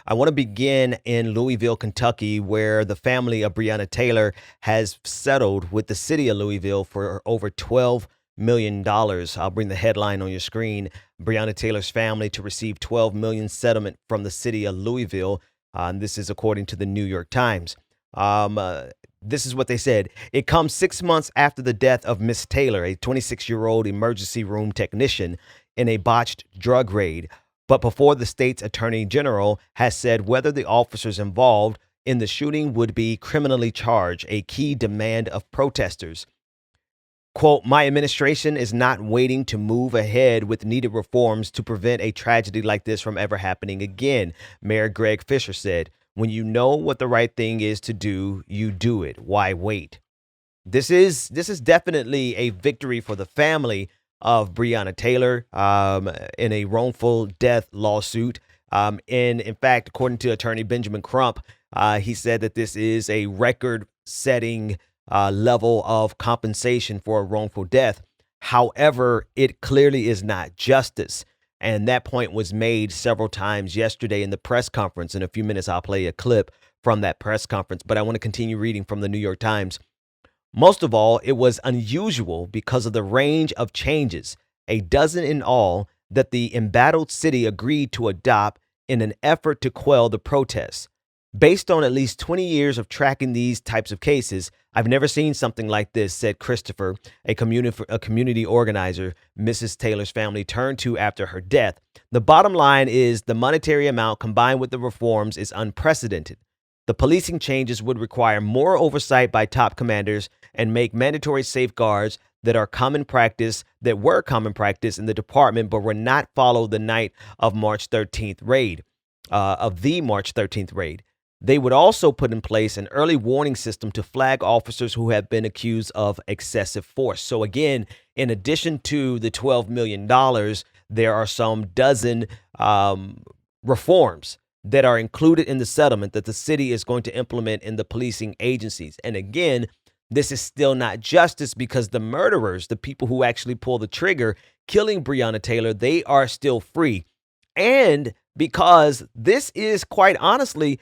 I want to begin in Louisville, Kentucky, where the family of Breonna Taylor has settled with the city of Louisville for over $12 million. I'll bring the headline on your screen. Breonna Taylor's family to receive $12 million settlement from the city of Louisville. And this is according to the New York Times. This is what they said. It comes 6 months after the death of Miss Taylor, a 26-year-old emergency room technician, in a botched drug raid, but before the state's attorney general has said whether the officers involved in the shooting would be criminally charged, a key demand of protesters. Quote, my administration is not waiting to move ahead with needed reforms to prevent a tragedy like this from ever happening again, Mayor Greg Fisher said. When you know what the right thing is to do, you do it. Why wait? This is definitely a victory for the family of Breonna Taylor in a wrongful death lawsuit. And in fact, according to attorney Benjamin Crump, he said that this is a record-setting level of compensation for a wrongful death. However, it clearly is not justice. And that point was made several times yesterday in the press conference. In a few minutes, I'll play a clip from that press conference. But I want to continue reading from the New York Times. Most of all, it was unusual because of the range of changes, a dozen in all, that the embattled city agreed to adopt in an effort to quell the protests. Based on at least 20 years of tracking these types of cases, I've never seen something like this, said Christopher, a community organizer Mrs. Taylor's family turned to after her death. The bottom line is the monetary amount combined with the reforms is unprecedented. The policing changes would require more oversight by top commanders and make mandatory safeguards that were common practice in the department, but were not followed the night of the March 13th raid. They would also put in place an early warning system to flag officers who have been accused of excessive force. So again, in addition to the $12 million, there are some dozen reforms that are included in the settlement that the city is going to implement in the policing agencies. And again, this is still not justice because the murderers, the people who actually pull the trigger, killing Breonna Taylor, they are still free. And because this is quite honestly,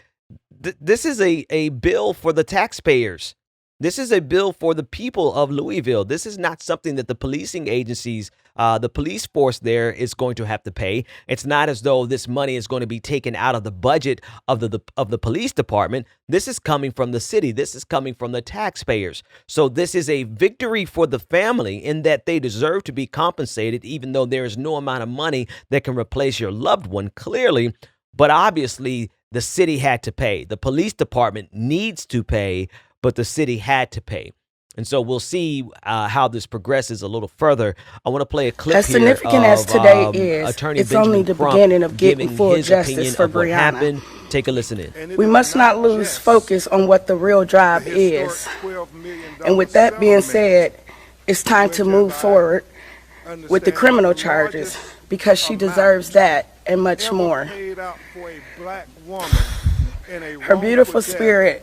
this is a bill for the taxpayers. This is a bill for the people of Louisville. This is not something that the policing agencies, the police force there is going to have to pay. It's not as though this money is going to be taken out of the budget of the police department. This is coming from the city. This is coming from the taxpayers. So this is a victory for the family in that they deserve to be compensated, even though there is no amount of money that can replace your loved one, clearly. But obviously, the city had to pay. The police department needs to pay, but the city had to pay. And so we'll see how this progresses a little further. I want to play a clip as significant as today is, Attorney it's Benjamin only the Crump beginning of getting giving full his justice opinion for of what Breonna. happened. Take a listen in. We must not lose focus on what the real job is. And with that being said, it's time to move forward with the criminal charges because she deserves that and much more. Her beautiful spirit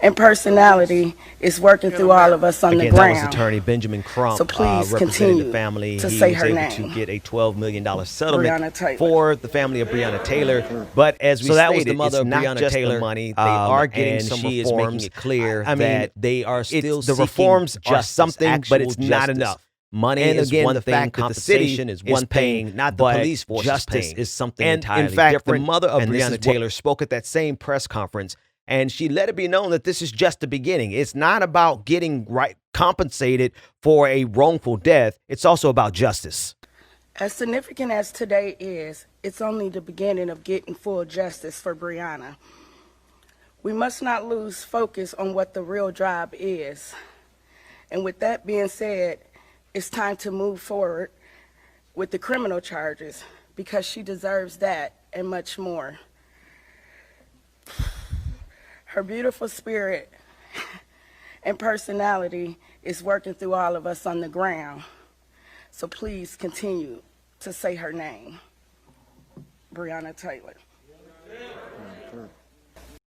and personality is working through all of us on the Again, that was ground. attorney Benjamin Crump, So please representing continue the family. to He say was her able name. to get a $12 million Breonna settlement Taylor. for the family of Breonna Taylor. But as we So that stated, was the mother it's of not Breonna just Taylor. the money. They are getting and some she reforms. is making it clear I mean, that they are still the seeking reforms are justice, something, but it's actual not justice. enough. Money And is again, one the thing, fact that the city compensation is one paying, thing, not the but police force is justice paying. is something And entirely in fact, different. the mother of and this Breonna is Taylor what spoke at that same press conference, and she let it be known that this is just the beginning. It's not about getting compensated for a wrongful death. It's also about justice. As significant as today is, it's only the beginning of getting full justice for Breonna. We must not lose focus on what the real job is. And with that being said, it's time to move forward with the criminal charges because she deserves that and much more. Her beautiful spirit and personality is working through all of us on the ground. So please continue to say her name, Breonna Taylor.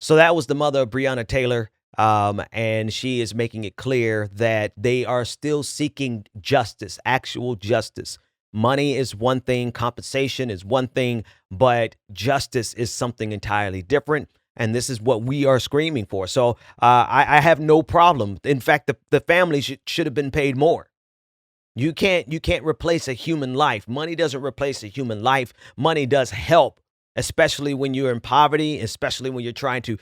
So that was the mother of Breonna Taylor, and she is making it clear that they are still seeking justice, actual justice. Money is one thing, compensation is one thing, but justice is something entirely different. And this is what we are screaming for. So I have no problem. In fact, the family should have been paid more. You can't replace a human life. Money doesn't replace a human life. Money does help, especially when you're in poverty, especially when you're trying to,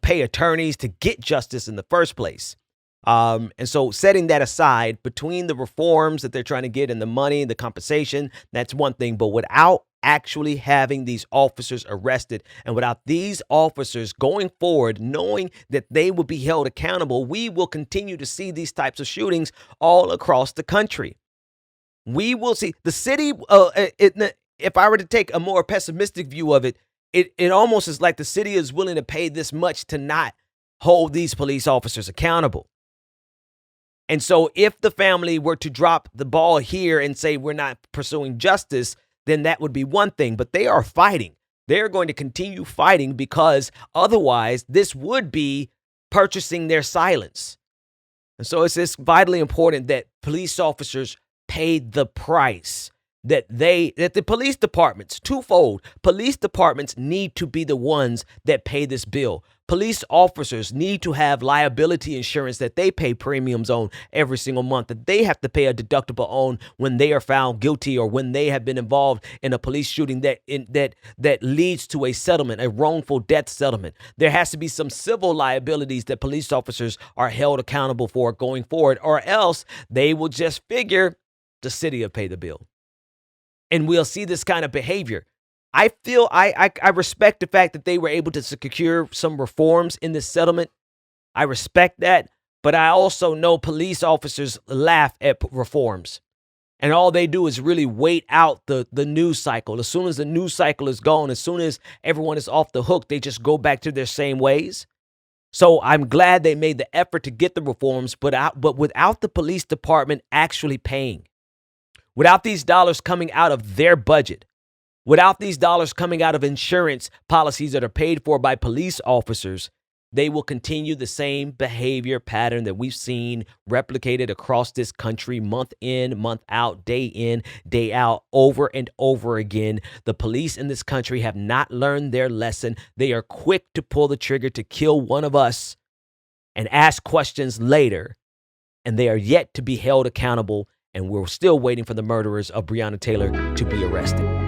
pay attorneys to get justice in the first place. And so setting that aside, between the reforms that they're trying to get and the money, the compensation, that's one thing. But without actually having these officers arrested and without these officers going forward, knowing that they will be held accountable, we will continue to see these types of shootings all across the country. We will see the city. If I were to take a more pessimistic view of it, it almost is like the city is willing to pay this much to not hold these police officers accountable. And so if the family were to drop the ball here and say we're not pursuing justice, then that would be one thing. But they are fighting. They're going to continue fighting because otherwise this would be purchasing their silence. And so it's vitally important that police officers pay the price, that the police departments, twofold, police departments need to be the ones that pay this bill. Police officers need to have liability insurance that they pay premiums on every single month, that they have to pay a deductible on when they are found guilty or when they have been involved in a police shooting that leads to a settlement, a wrongful death settlement. There has to be some civil liabilities that police officers are held accountable for going forward, or else they will just figure the city will pay the bill. And we'll see this kind of behavior. I feel I respect the fact that they were able to secure some reforms in this settlement. I respect that. But I also know police officers laugh at reforms. And all they do is really wait out the news cycle. As soon as the news cycle is gone, as soon as everyone is off the hook, they just go back to their same ways. So I'm glad they made the effort to get the reforms, but without the police department actually paying, without these dollars coming out of their budget, without these dollars coming out of insurance policies that are paid for by police officers, they will continue the same behavior pattern that we've seen replicated across this country month in, month out, day out, over and over again. The police in this country have not learned their lesson. They are quick to pull the trigger to kill one of us and ask questions later, and they are yet to be held accountable. And we're still waiting for the murderers of Breonna Taylor to be arrested.